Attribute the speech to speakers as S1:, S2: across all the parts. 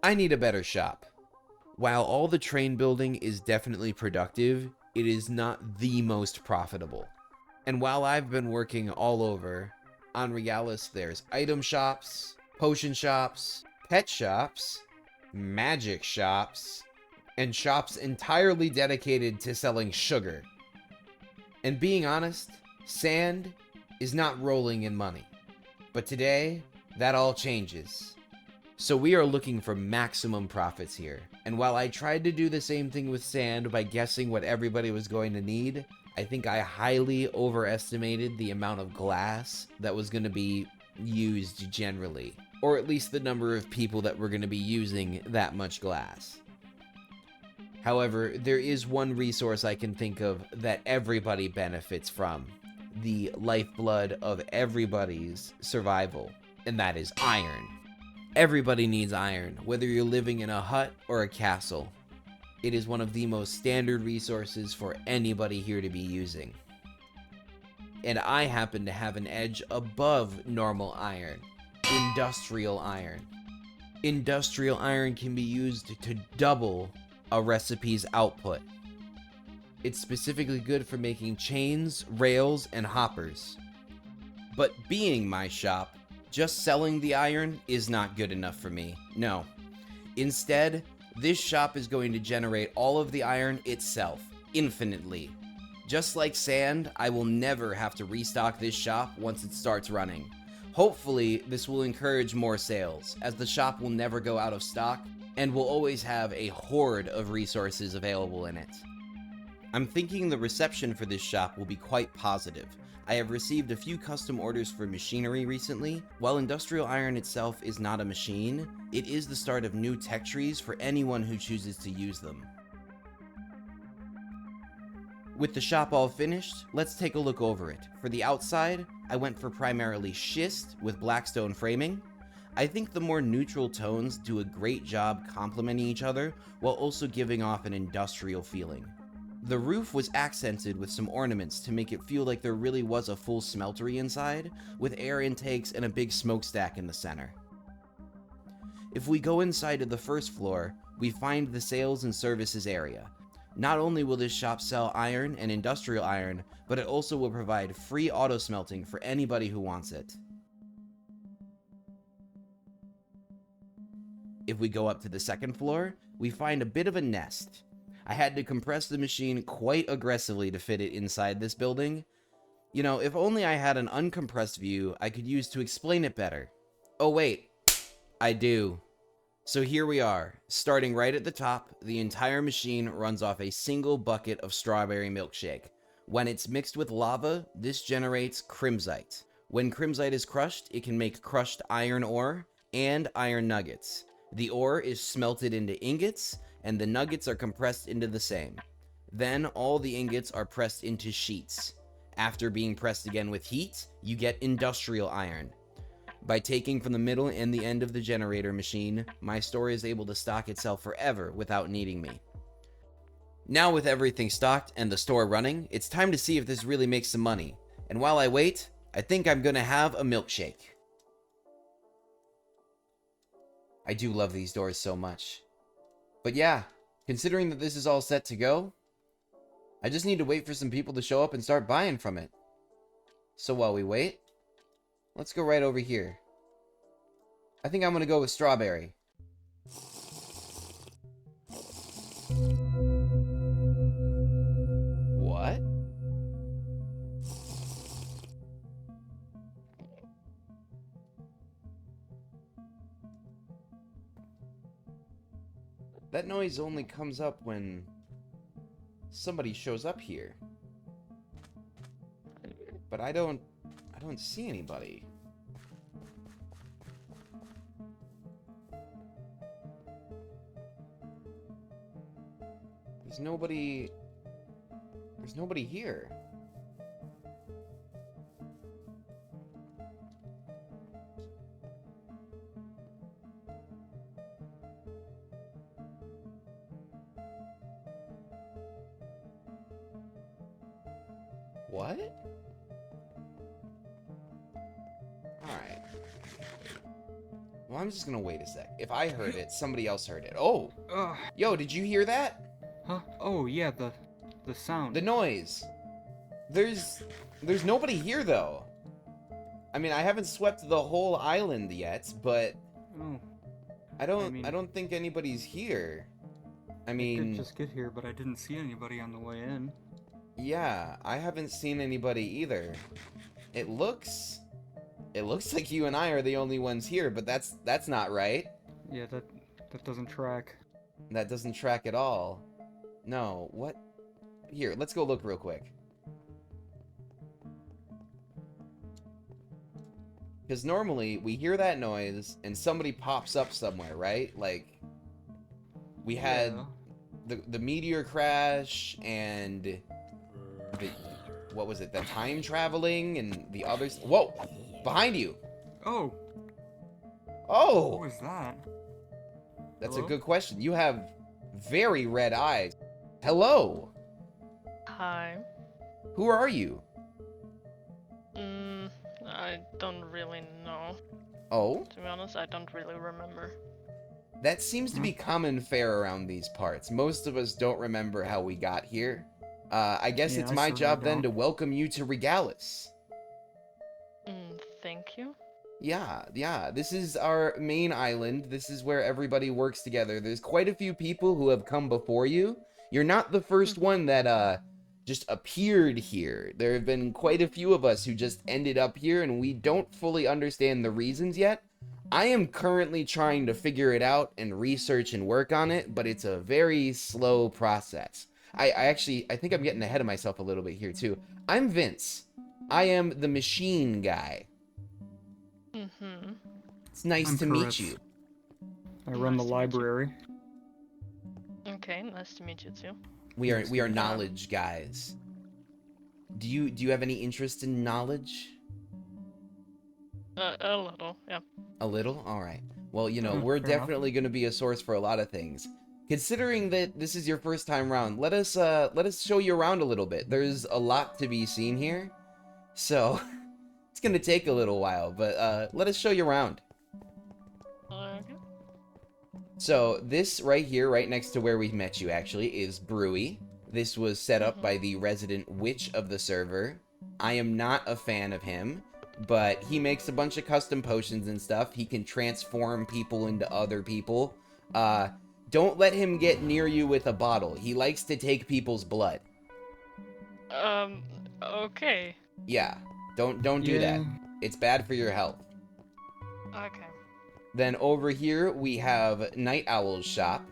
S1: I need a better shop. While all the train building is definitely productive, it is not the most profitable. And while I've been working all over, on Regalis there's item shops, potion shops, pet shops, magic shops, and shops entirely dedicated to selling sugar. And being honest, sand is not rolling in money. But today, that all changes. So we are looking for maximum profits here. And while I tried to do the same thing with sand by guessing what everybody was going to need, I think I highly overestimated the amount of glass that was going to be used generally. Or at least the number of people that were going to be using that much glass. However, there is one resource I can think of that everybody benefits from. The lifeblood of everybody's survival. And that is iron. Everybody needs iron, whether you're living in a hut or a castle. It is one of the most standard resources for anybody here to be using. And I happen to have an edge above normal iron. Industrial iron. Industrial iron can be used to double a recipe's output. It's specifically good for making chains, rails, and hoppers. But being my shop, just selling the iron is not good enough for me. No. Instead, this shop is going to generate all of the iron itself, infinitely. Just like sand, I will never have to restock this shop once it starts running. Hopefully, this will encourage more sales, as the shop will never go out of stock, and will always have a horde of resources available in it. I'm thinking the reception for this shop will be quite positive. I have received a few custom orders for machinery recently. While industrial iron itself is not a machine, it is the start of new tech trees for anyone who chooses to use them. With the shop all finished, let's take a look over it. For the outside, I went for primarily schist with blackstone framing. I think the more neutral tones do a great job complementing each other while also giving off an industrial feeling. The roof was accented with some ornaments to make it feel like there really was a full smeltery inside, with air intakes and a big smokestack in the center. If we go inside to the first floor, we find the sales and services area. Not only will this shop sell iron and industrial iron, but it also will provide free auto smelting for anybody who wants it. If we go up to the second floor, we find a bit of a nest. I had to compress the machine quite aggressively to fit it inside this building. You know, if only I had an uncompressed view I could use to explain it better. Oh wait, I do. So here we are. Starting right at the top, the entire machine runs off a single bucket of strawberry milkshake. When it's mixed with lava, this generates crimsite. When crimsite is crushed, it can make crushed iron ore and iron nuggets. The ore is smelted into ingots, and the nuggets are compressed into the same. Then all the ingots are pressed into sheets. After being pressed again with heat, you get industrial iron. By taking from the middle and the end of the generator machine, my store is able to stock itself forever without needing me. Now with everything stocked and the store running, it's time to see if this really makes some money. And while I wait, I think I'm gonna have a milkshake. I do love these doors so much. But yeah, considering that this is all set to go, I just need to wait for some people to show up and start buying from it. So while we wait, let's go right over here. I think I'm gonna go with strawberry. What? That noise only comes up when somebody shows up here. But I don't see anybody. There's nobody here. What? Alright. Well, I'm just gonna wait a sec. If I heard it, somebody else heard it. Oh!
S2: Ugh.
S1: Yo, did you hear that?
S2: Huh? Oh, yeah, the sound.
S1: The noise. There's nobody here, though. I mean, I haven't swept the whole island yet, but...
S2: Oh.
S1: I don't think anybody's here. I mean...
S2: I did just get here, but I didn't see anybody on the way in.
S1: Yeah, I haven't seen anybody either. It looks like you and I are the only ones here, but that's not right.
S2: Yeah, that doesn't track.
S1: That doesn't track at all. No, what? Here, let's go look real quick. Because normally, we hear that noise, and somebody pops up somewhere, right? Like, we had the meteor crash, and the... What was it? The time traveling, and the others... Whoa! Behind you!
S2: Oh!
S1: Oh!
S2: What was that?
S1: That's
S2: Hello?
S1: a good question. You have very red eyes. Hello!
S3: Hi.
S1: Who are you?
S3: I don't really know.
S1: Oh?
S3: To be honest, I don't really remember.
S1: That seems to be common fare around these parts. Most of us don't remember how we got here. I guess
S2: Yeah,
S1: it's
S2: I
S1: my
S2: certainly
S1: job then
S2: don't.
S1: to welcome you to Regalis.
S3: Thank you.
S1: Yeah, this is our main island. This is where everybody works together. There's quite a few people who have come before you. You're not the first one that, just appeared here. There have been quite a few of us who just ended up here, and we don't fully understand the reasons yet. I am currently trying to figure it out and research and work on it, but it's a very slow process. I think I'm getting ahead of myself a little bit here, too. I'm Vince. I am the machine guy. It's nice
S2: I'm
S1: to meet
S2: Chris.
S1: you.
S2: I run the
S3: Nice to meet you.
S2: library.
S3: Okay, nice to meet you too.
S1: We are knowledge guys. Do you have any interest in knowledge?
S3: A little, yeah.
S1: A little? All right. Well, you know,
S2: Hmm,
S1: we're
S2: fair enough.
S1: definitely going to be a source for a lot of things. Considering that this is your first time around, let us show you around a little bit. There's a lot to be seen here. So, it's going to take a little while, but let us show you around.
S3: Okay.
S1: So, this right here, right next to where we met you actually, is Brewy. This was set up by the resident witch of the server. I am not a fan of him, but he makes a bunch of custom potions and stuff. He can transform people into other people. Don't let him get near you with a bottle. He likes to take people's blood.
S3: Okay.
S1: Yeah, don't do that.
S2: Yeah.
S1: It's bad for your health.
S3: Okay.
S1: Then over here, we have Night Owl's shop.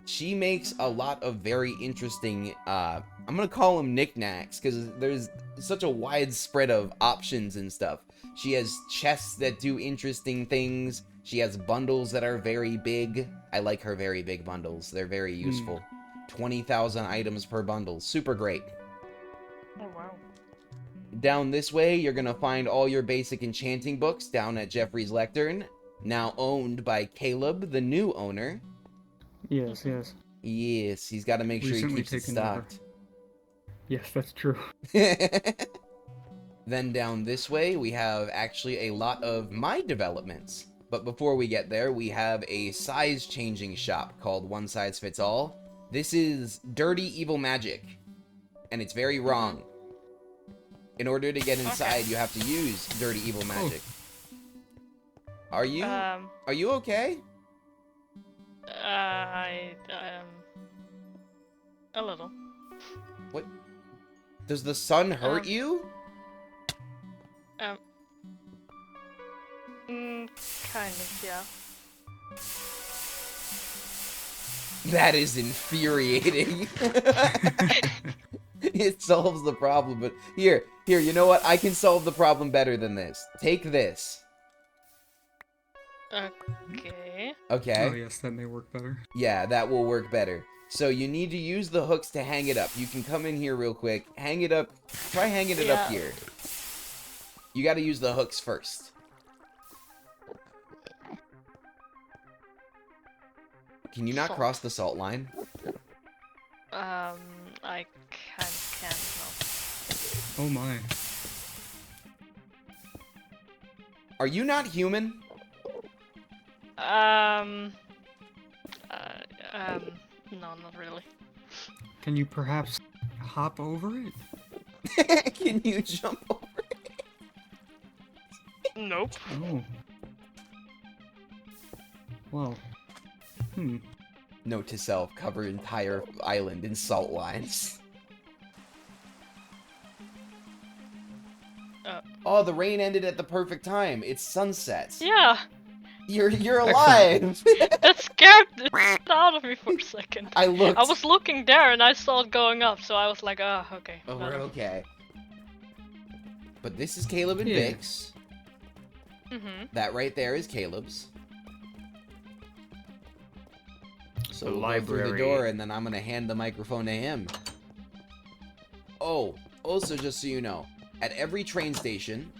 S1: She makes a lot of very interesting, I'm gonna call them knickknacks, because there's such a wide spread of options and stuff. She has chests that do interesting things. She has bundles that are very big. I like her very big bundles. They're very useful. 20,000 items per bundle. Super great.
S3: Oh wow.
S1: Down this way, you're gonna find all your basic enchanting books down at Jeffrey's Lectern, now owned by Caleb, the new owner.
S2: Yes, yes.
S1: Yes, he's got to make sure he
S2: Recently
S1: keeps it
S2: taken over.
S1: stocked.
S2: Yes, that's true.
S1: Then down this way, we have actually a lot of my developments. But before we get there, we have a size-changing shop called One Size Fits All. This is dirty evil magic, and it's very wrong. In order to get inside, you have to use dirty evil magic. Are you okay?
S3: A little.
S1: What? Does the sun hurt you?
S3: Kind of, yeah.
S1: That is infuriating. It solves the problem, but here, you know what? I can solve the problem better than this. Take this.
S3: Okay.
S1: Okay?
S2: Oh yes, that may work better.
S1: Yeah, that will work better. So you need to use the hooks to hang it up. You can come in here real quick. Hang it up. Try hanging it up here. You gotta use the hooks first. Can you not
S3: Salt.
S1: cross the salt line?
S3: I can't no.
S2: Oh my.
S1: Are you not human?
S3: Um. No, not really.
S2: Can you perhaps hop over it?
S1: Can you jump over?
S3: Nope.
S2: Oh. Well.
S1: Note to self: cover entire island in salt lines. Oh, the rain ended at the perfect time. It's sunset.
S3: Yeah,
S1: You're alive.
S3: that scared the shit out of me for a second.
S1: I looked.
S3: I was looking there and I saw it going up, so I was like, oh, okay.
S1: Oh,
S3: better.
S1: we're okay. But this is Caleb and
S2: Yeah.
S1: Vic's.
S3: Mm-hmm.
S1: That right there is Caleb's. So
S2: The
S1: we'll go through the
S2: library.
S1: door, and then I'm gonna hand the microphone to him. Oh, also just so you know, at every train station,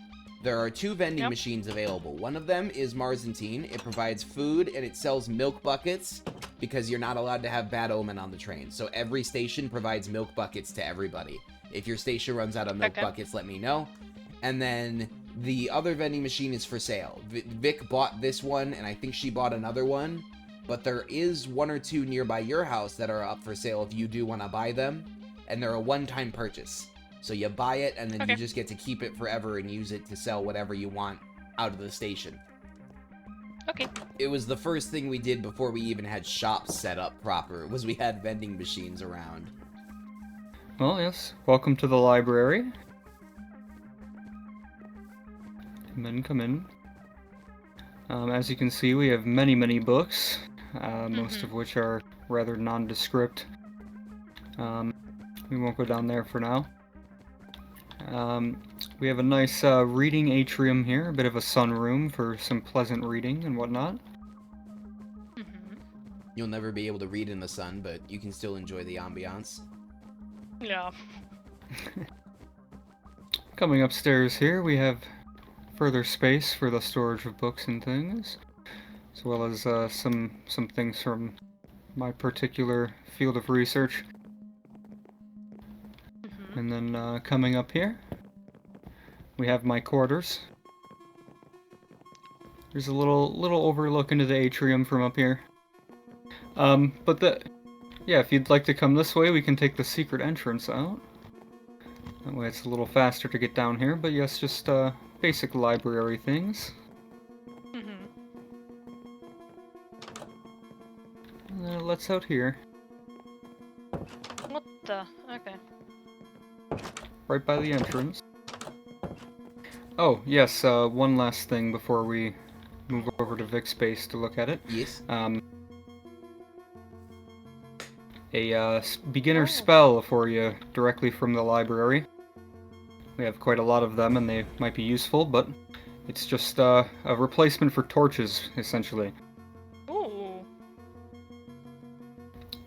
S1: there are 2 vending
S3: Yep.
S1: machines available. One of them is Marzantine. It provides food and it sells milk buckets because you're not allowed to have bad omen on the train. So every station provides milk buckets to everybody. If your station runs out of milk
S3: Okay.
S1: buckets, let me know. And then the other vending machine is for sale. Vic bought this one, and I think she bought another one. But there is 1 or 2 nearby your house that are up for sale if you do want to buy them. And they're a one-time purchase. So you buy it, and then you
S3: Okay.
S1: just get to keep it forever and use it to sell whatever you want out of the station.
S3: Okay.
S1: It was the first thing we did before we even had shops set up proper, was we had vending machines around.
S2: Well, yes. Welcome to the library. Come in, come in. As you can see, we have many, many books, most of which are rather nondescript. We won't go down there for now. We have a nice reading atrium here, a bit of a sunroom for some pleasant reading and whatnot.
S3: Mm-hmm.
S1: You'll never be able to read in the sun, but you can still enjoy the ambiance.
S3: Yeah.
S2: Coming upstairs here, we have further space for the storage of books and things, as well as some things from my particular field of research.
S3: Mm-hmm.
S2: And then coming up here, we have my quarters. There's a little overlook into the atrium from up here. Yeah, if you'd like to come this way, we can take the secret entrance out. That way it's a little faster to get down here, but yes, just basic library things.
S3: Mm-hmm.
S2: And then it lets out here,
S3: What the? Okay.
S2: right by the entrance. Oh, yes, one last thing before we move over to Vic's space to look at it.
S1: Yes?
S2: A beginner
S3: Oh.
S2: spell for you directly from the library. We have quite a lot of them and they might be useful, but it's just a replacement for torches, essentially.
S3: Ooh.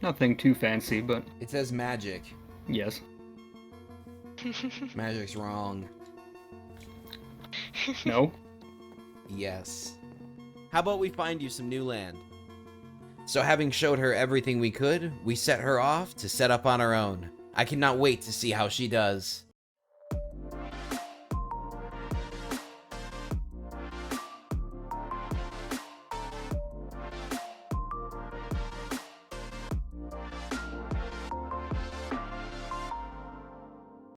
S2: Nothing too fancy, but
S1: It says magic.
S2: yes.
S1: Magic's wrong.
S2: No?
S1: Yes. How about we find you some new land? So having showed her everything we could, we set her off to set up on her own. I cannot wait to see how she does.